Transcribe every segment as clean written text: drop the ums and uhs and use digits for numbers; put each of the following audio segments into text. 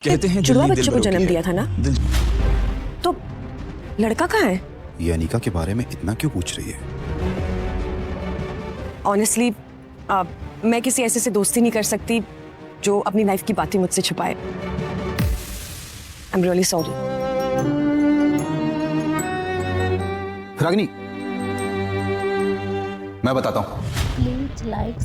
कहते हैं जुड़वा दिल्ली बच्चे को दिल जन्म बरोगी दिया था ना? तो लड़का कहाँ है? ये अनिका के बारे में इतना क्यों पूछ रही है? ऑनेस्टली मैं किसी ऐसे से दोस्ती नहीं कर सकती जो अपनी लाइफ की बातें मुझसे छुपाए। I am really sorry. Ragini, मैं बताता हूँ।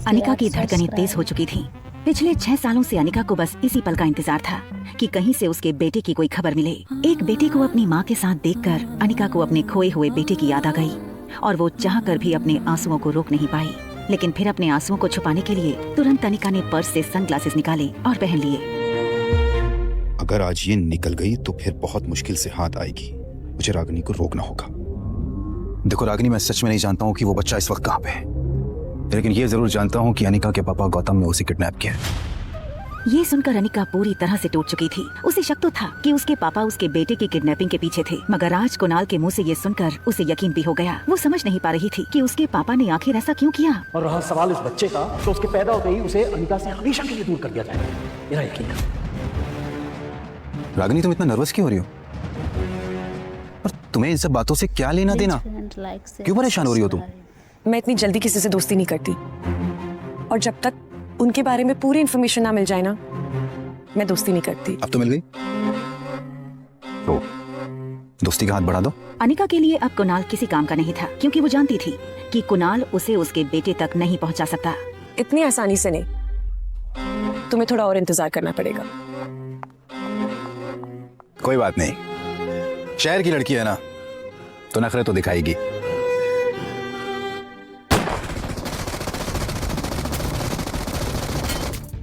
अनिका की धड़कनें तेज हो चुकी थीं। पिछले 6 सालों से अनिका को बस इसी पल का इंतजार था कि कहीं से उसके बेटे की कोई खबर मिले। एक बेटे को अपनी माँ के साथ देखकर अनिका को अपने खोए हुए बेटे की याद आ गई और वो चाहकर भी अपने आंसुओं को रोक नहीं पाई। लेकिन फिर अपने आंसुओं को छुपाने के लिए तुरंत अनिका ने पर्स से सनग्लासेस निकाले और पहन लिए। अगर आज ये निकल गई तो फिर बहुत मुश्किल से हाथ आएगी। मुझे रागिनी को रोकना होगा। देखो रागिनी, मैं सच में नहीं जानता हूँ कि वो बच्चा इस वक्त कहाँ पे है, लेकिन ये जरूर जानता हूँ कि अनिका के पापा गौतम ने उसे किडनैप किया। ये सुनकर अनिका पूरी तरह से टूट चुकी थी। उसे शक तो था कि उसके पापा उसके बेटे की किडनैपिंग के पीछे थे, मगर आज कुणाल के मुंह से ये सुनकर उसे यकीन भी हो गया। वो समझ नहीं पा रही थी कि उसके पापा ने आखिर ऐसा क्यों किया। और रहा सवाल इस बच्चे का, तो उसके पैदा होते ही उसे अनिका से हमेशा के लिए दूर कर दिया जाएगा, मेरा यकीन है। रागिनी, तुम इतना नर्वस क्यों हो रही हो? और तुम्हें इन सब बातों से क्या लेना देना? क्यों परेशान हो रही हो तुम? मैं इतनी जल्दी किसी से दोस्ती नहीं करती, और जब तक उनके बारे में पूरी इन्फॉर्मेशन ना मिल जाए ना, मैं दोस्ती नहीं करती। अब तो मिल गई तो दोस्ती का हाथ बढ़ा दो। अनिका के लिए अब कुणाल किसी काम का नहीं था, क्योंकि वो जानती थी कि कुणाल उसे उसके बेटे तक नहीं पहुंचा सकता। इतनी आसानी से नहीं, तुम्हें थोड़ा और इंतजार करना पड़ेगा। कोई बात नहीं, शहर की लड़की है ना, तो नखरे तो दिखाएगी।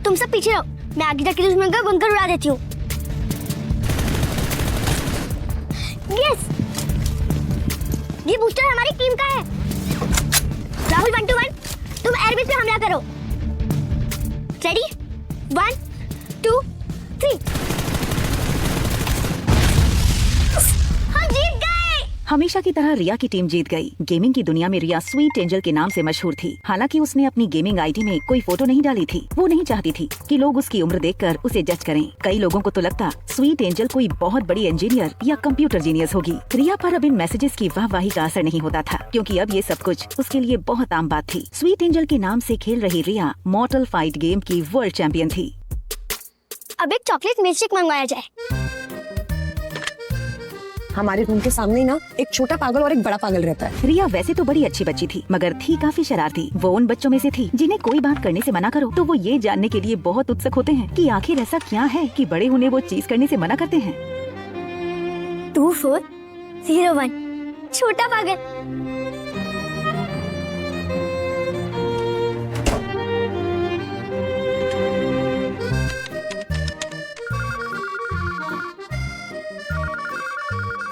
तुम सब पीछे रहो, मैं आगे जाके दुश्मन का बंकर उड़ा देती हूँ। यस, ये बूस्टर हमारी टीम का है। राहुल 1-2-1, तुम एयरबेस पे हमला करो। रेडी? 1, 2, 3। हम जीत गए। हमेशा की तरह रिया की टीम जीत गई। गेमिंग की दुनिया में रिया स्वीट एंजल के नाम से मशहूर थी। हालांकि उसने अपनी गेमिंग आईडी में कोई फोटो नहीं डाली थी। वो नहीं चाहती थी कि लोग उसकी उम्र देखकर उसे जज करें। कई लोगों को तो लगता स्वीट एंजल कोई बहुत बड़ी इंजीनियर या कंप्यूटर जीनियस होगी। रिया पर अब इन मैसेजेस की वाहवाही का असर नहीं होता था, क्योंकि अब ये सब कुछ उसके लिए बहुत आम बात थी। स्वीट एंजल के नाम से खेल रही रिया मॉर्टल फाइट गेम की वर्ल्ड चैंपियन थी। अब एक चॉकलेट मिल्कशेक मंगवाया जाए। हमारे रूम के सामने ही ना एक छोटा पागल और एक बड़ा पागल रहता है। रिया वैसे तो बड़ी अच्छी बच्ची थी, मगर थी काफी शरारती। वो उन बच्चों में से थी जिन्हें कोई बात करने से मना करो तो वो ये जानने के लिए बहुत उत्सुक होते हैं कि आखिर ऐसा क्या है कि बड़े उन्हें वो चीज करने से मना करते हैं। 2401, छोटा पागल।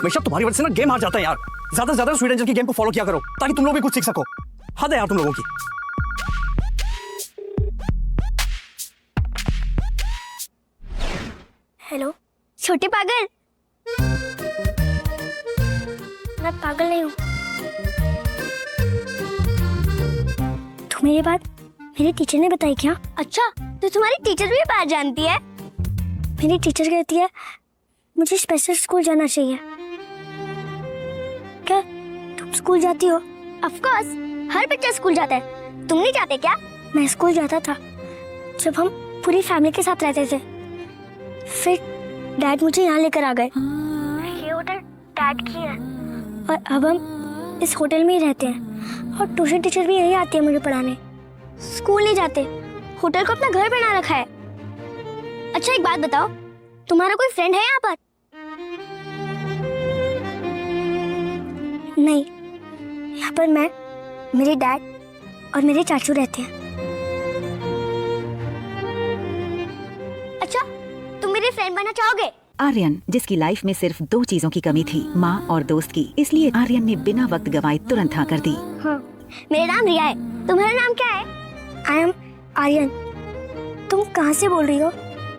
वैसे तुम्हारी वजह से ना गेम हार जाता है यार। ज्यादा से ज्यादा स्वीट एंजल की गेम को फॉलो किया करो, ताकि तुम लोग भी कुछ सीख सको। हद है यार तुम लोगों की। हेलो छोटे पागल। मैं पागल नहीं हूँ। तुम्हें ये बात मेरे टीचर ने बताई क्या? अच्छा, तो तुम्हारी टीचर भी बात जानती है? मेरी टीचर कहती है मुझे स्पेशल स्कूल जाना चाहिए। क्या तुम स्कूल जाती हो? ऑफ कोर्स, हर बच्चा स्कूल जाता है। तुम नहीं जाते क्या? मैं स्कूल जाता था जब हम पूरी फैमिली के साथ रहते थे। फिर डैड मुझे यहाँ लेकर आ गए। ये होटल डैड की है और अब हम इस होटल में ही रहते हैं, और ट्यूशन टीचर भी यही आती है मुझे पढ़ाने। स्कूल नहीं जाते, होटल को अपना घर बना रखा है। अच्छा एक बात बताओ, तुम्हारा कोई फ्रेंड है यहाँ पर? नहीं, यहाँ पर मैं, मेरे डैड और मेरे चाचू रहते हैं। अच्छा, तुम मेरे फ्रेंड बनना चाहोगे? आर्यन, जिसकी लाइफ में सिर्फ 2 चीजों की कमी थी, माँ और दोस्त की, इसलिए आर्यन ने बिना वक्त गवाए तुरंत हाँ कर दी। हाँ, मेरा नाम रिया है। तुम्हारा नाम क्या है? I am Aryan. तुम कहाँ से बोल रही हो?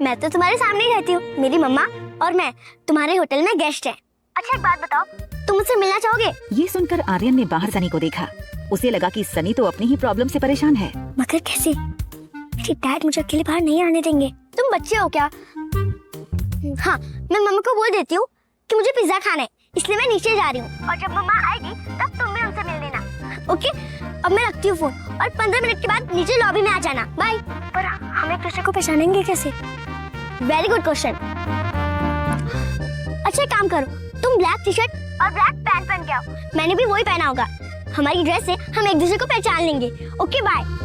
मैं तो तुम्हारे सामने ही रहती हूँ। मेरी मम्मा और मैं तुम्हारे होटल में गेस्ट हैं। अच्छा एक बात बताओ, तुम मुझसे मिलना चाहोगे? ये सुनकर आर्यन ने बाहर सनी को देखा। उसे लगा कि सनी तो अपनी ही प्रॉब्लम से परेशान है। मगर कैसे? मेरे डैड मुझे अकेले बाहर नहीं आने देंगे। तुम बच्चे हो क्या? हाँ, मैं मम्मा को बोल देती हूँ कि मुझे पिज्जा खाना है, इसलिए मैं नीचे जा रही हूँ। और जब मम्मा आएगी तब तुम भी उनसे मिल लेना। ओके, अब मैं रखती हूँ फोन और 15 मिनट के बाद नीचे लॉबी में आ जाना। बाय। पर हम एक दूसरे को पहचानेंगे कैसे? Very good question. अच्छा, काम करो, तुम ब्लैक टी शर्ट और ब्लैक पैंट पहन के आओ, मैंने भी वही पहना होगा। हमारी ड्रेस से हम एक दूसरे को पहचान लेंगे। Okay, bye.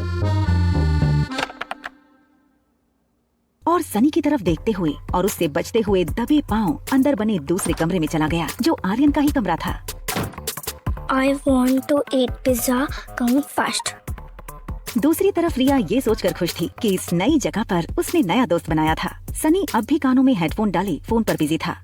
और सनी की तरफ देखते हुए और उससे बचते हुए दबे पांव अंदर बने दूसरे कमरे में चला गया, जो आर्यन का ही कमरा था। I want to eat pizza. Come fast. दूसरी तरफ रिया ये सोचकर खुश थी कि इस नई जगह पर उसने नया दोस्त बनाया था। सनी अब भी कानों में हेडफोन डाले फोन पर बिजी था।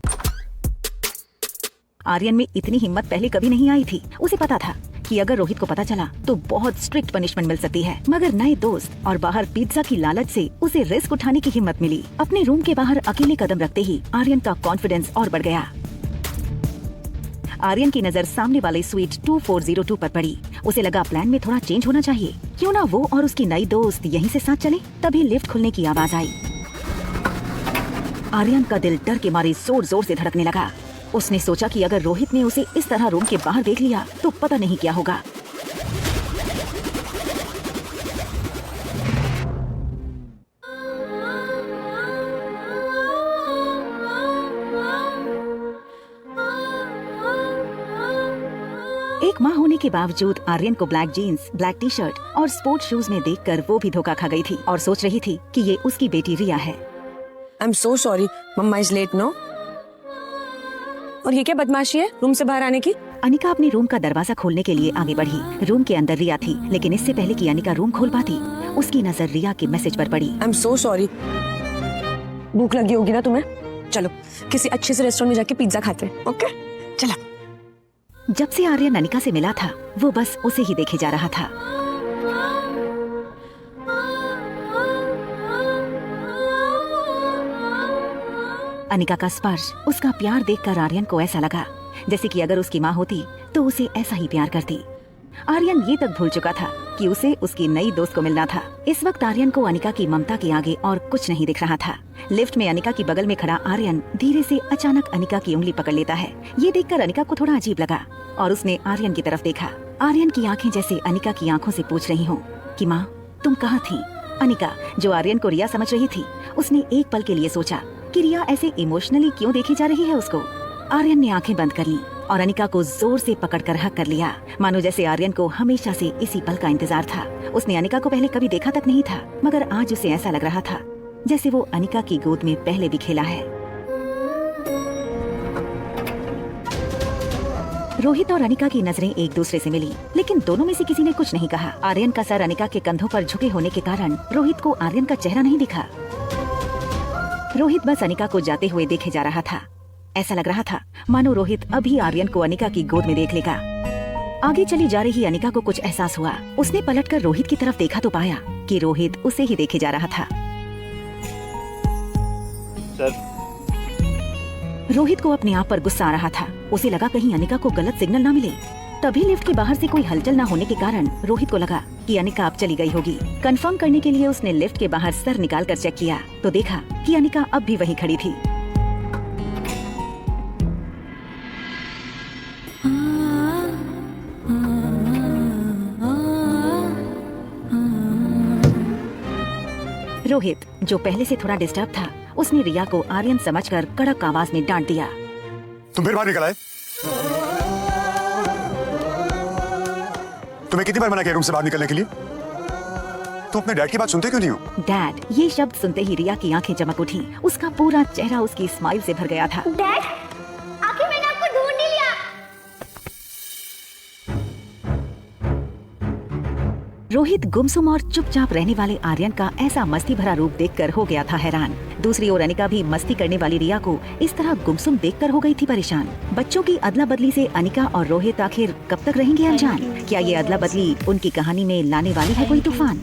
आर्यन में इतनी हिम्मत पहले कभी नहीं आई थी। उसे पता था कि अगर रोहित को पता चला तो बहुत स्ट्रिक्ट पनिशमेंट मिल सकती है, मगर नए दोस्त और बाहर पिज्जा की लालच से उसे रिस्क उठाने की हिम्मत मिली। अपने रूम के बाहर अकेले कदम रखते ही आर्यन का कॉन्फिडेंस और बढ़ गया। आर्यन की नजर सामने वाले स्वीट 2402 पर पड़ी। उसे लगा प्लान में थोड़ा चेंज होना चाहिए, क्यों ना वो और उसकी नई दोस्त यहीं से साथ चले। तभी लिफ्ट खुलने की आवाज आई। आर्यन का दिल डर के मारे जोर जोर से धड़कने लगा। उसने सोचा कि अगर रोहित ने उसे इस तरह रूम के बाहर देख लिया तो पता नहीं क्या होगा। एक माह होने के बावजूद आर्यन को black jeans, black T shirt और स्पोर्ट शूज में देखकर वो भी धोखा खा गई थी और सोच रही थी कि ये उसकी बेटी रिया है। I am so sorry, mamma is late no. और ये क्या बदमाशी है रूम से बाहर आने की? अनिका अपने रूम का दरवाजा खोलने के लिए आगे बढ़ी। रूम के अंदर रिया थी, लेकिन इससे पहले कि अनिका रूम खोल पाती, उसकी नजर रिया के मैसेज पर पड़ी। आई एम सो सॉरी। भूख लगी होगी ना तुम्हें? चलो किसी अच्छे से रेस्टोरेंट में जाके पिज्जा खाते हैं। ओके, चलो। जब से आर्यन अनिका से मिला था, वो बस उसे ही देखे जा रहा था। अनिका का स्पर्श, उसका प्यार देखकर आर्यन को ऐसा लगा जैसे कि अगर उसकी माँ होती तो उसे ऐसा ही प्यार करती। आर्यन ये तक भूल चुका था कि उसे उसकी नई दोस्त को मिलना था। इस वक्त आर्यन को अनिका की ममता के आगे और कुछ नहीं दिख रहा था। लिफ्ट में अनिका की बगल में खड़ा आर्यन धीरे से अचानक अनिका की उंगली पकड़ लेता है। ये देखकर अनिका को थोड़ा अजीब लगा और उसने आर्यन की तरफ देखा। आर्यन की आंखें जैसे अनिका की आंखों से पूछ रही हों कि माँ तुम कहाँ थी? अनिका, जो आर्यन को रिया समझ रही थी, उसने एक पल के लिए सोचा कि रिया ऐसे इमोशनली क्यों देखी जा रही है उसको। आर्यन ने आंखें बंद कर ली और अनिका को जोर से पकड़कर हक कर लिया, मानो जैसे आर्यन को हमेशा से इसी पल का इंतजार था। उसने अनिका को पहले कभी देखा तक नहीं था, मगर आज उसे ऐसा लग रहा था जैसे वो अनिका की गोद में पहले भी खेला है। रोहित और अनिका की नजरें एक दूसरे से मिली, लेकिन दोनों में से किसी ने कुछ नहीं कहा। आर्यन का सर अनिका के कंधों पर झुके होने के कारण रोहित को आर्यन का चेहरा नहीं दिखा। रोहित बस अनिका को जाते हुए देखे जा रहा था। ऐसा लग रहा था मानो रोहित अभी आर्यन को अनिका की गोद में देख लेगा। आगे चली जा रही अनिका को कुछ एहसास हुआ। उसने पलटकर रोहित की तरफ देखा तो पाया कि रोहित उसे ही देखे जा रहा था। सर, रोहित को अपने आप पर गुस्सा आ रहा था। उसे लगा कहीं अनिका को गलत सिग्नल ना मिले। तभी लिफ्ट के बाहर से कोई हलचल न होने के कारण रोहित को लगा कि अनिका अब चली गई होगी। कंफर्म करने के लिए उसने लिफ्ट के बाहर सर निकाल कर चेक किया तो देखा कि अनिका अब भी वहीं खड़ी थी। रोहित, जो पहले से थोड़ा डिस्टर्ब था, उसने रिया को आर्यन समझकर कड़क आवाज में डांट दिया। तुम फिर बाहर निकल आए? तुम्हें कितनी बार मना किया रूम से बाहर निकलने के लिए? तुम अपने डैड की बात सुनते क्यों नहीं हो? डैड, ये शब्द सुनते ही रिया की आंखें चमक उठी। उसका पूरा चेहरा उसकी स्माइल से भर गया था। डैड, आखिर मैंने आपको ढूंढ ही लिया। रोहित गुमसुम और चुपचाप रहने वाले आर्यन का ऐसा मस्ती भरा रूप देखकर हो गया था हैरान। दूसरी ओर अनिका भी मस्ती करने वाली रिया को इस तरह गुमसुम देखकर हो गई थी परेशान। बच्चों की अदला बदली से अनिका और रोहित आखिर कब तक रहेंगे अनजान? क्या ये अदला बदली उनकी कहानी में लाने वाली है कोई तूफान?